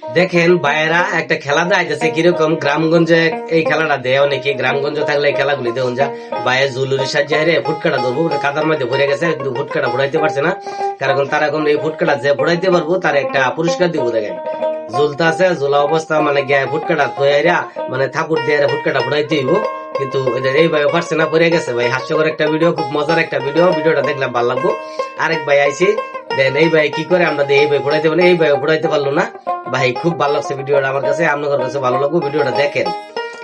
দেখেন ভাইয়েরা একটা খেলা দেখাইতেছে কিরকম গ্রামগঞ্জে এই খেলাটা দেয় অনেকে গ্রামগঞ্জ থাকলে এই খেলাগুলি দেওয়া যা ভাইয়ে জুলুরি সাজিয়ে রে ফুটকাটা ধরবো কাদার মধ্যে ভরে গেছে কিন্তু ফুটকাটা ফুটাইতে পারছে না কারণ তারা এখন এই ফুটকাটা যে ফুটাইতে পারবো তার একটা পুরস্কার দিব দেখেন ঝুলতে আছে ঝোলা অবস্থা মানে গিয়ে ফুটকাটা তৈরা মানে থাপুর দিয়ে ফুটকাটা ফুটাইতে হইব কিন্তু এই ভাই পারছে না পড়ে গেছে ভাই হাস্যকর একটা ভিডিও খুব মজার একটা ভিডিওটা দেখলাম ভালো লাগবো আরেক ভাই আইছে দেন এই ভাই কি করে আমরা এই ভাই ফুটাইতে পারলো এই ভাই ফুটাইতে পারলো না ভাই খুব ভালো লাগছে ভিডিওটা আমার কাছে আপনাদের কাছে ভালো লাগবে ভিডিওটা দেখেন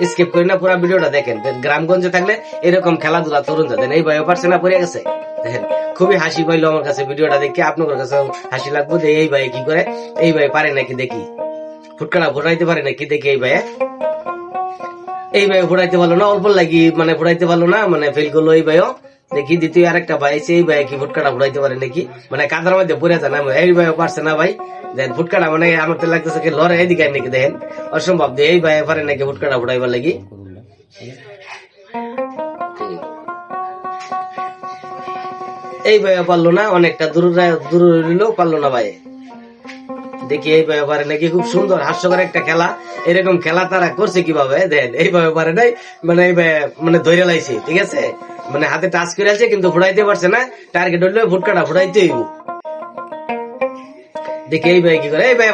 স্কিপ করি না পুরো ভিডিওটা দেখেন গ্রামগঞ্জে থাকলে এরকম খেলাধুলা তরুণ যাতেন এই ভাই পারছে না পড়ে গেছে দেখেন খুবই হাসি পাইলো আমার কাছে ভিডিওটা দেখে আপনাদের কাছে হাসি লাগবো যে এই ভাই কি করে এই ভাই পারে নাকি দেখি ফুটকাটা ফুটাইতে পারে নাকি দেখি এই ভাই ফুটাইতে পারলো না অল্প লাগি মানে ফুটাইতে পারলো না মানে ফেল করলো এই ভাইও দেখি দ্বিতীয় আরেকটা ভাই এই ভাই কি ফুটকাটা ফুটাইতে পারে নাকি মানে কাদার মধ্যে পড়ে যায় না এই ভাই পারছে না ভাই দেন ফুটকাটা মানে আমার তো লাগতেছে কি লড়ে এদিকে নাকি দেখেন অসম্ভব এই ভাই পারে নাকি ফুটকাটা ফুটাইবার লাগি এই ভাই পারলো না অনেকটা দূর রইলেও পারলো না ভাই দেখি এই ব্যাপারে নাকি খুব সুন্দর হাস্যকর একটা খেলা এরকম খেলা তারা করছে কিভাবে দেন এই ব্যাপারে নাই মানে মানে ধরে লাইছে ঠিক আছে মানে হাতে টাচ করে আছে কিন্তু ফুটাইতে পারছে না টার্গেট হইলে ফুটকাটা ফুটাইতে হইব দেখি এই ভাই কি করে এই ভাই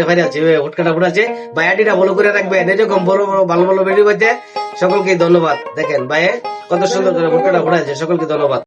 ফারে আছে ফুটকাটা ফুটাচ্ছে ভাই আইডিটা ভালো করে রাখবেন এরকম বড় বড় ভালো ভালো ভিডিও পাইতে সকলকে ধন্যবাদ দেখেন ভাই কত সুন্দর করে ফুটকাটা ফুটাচ্ছে সকলকে ধন্যবাদ।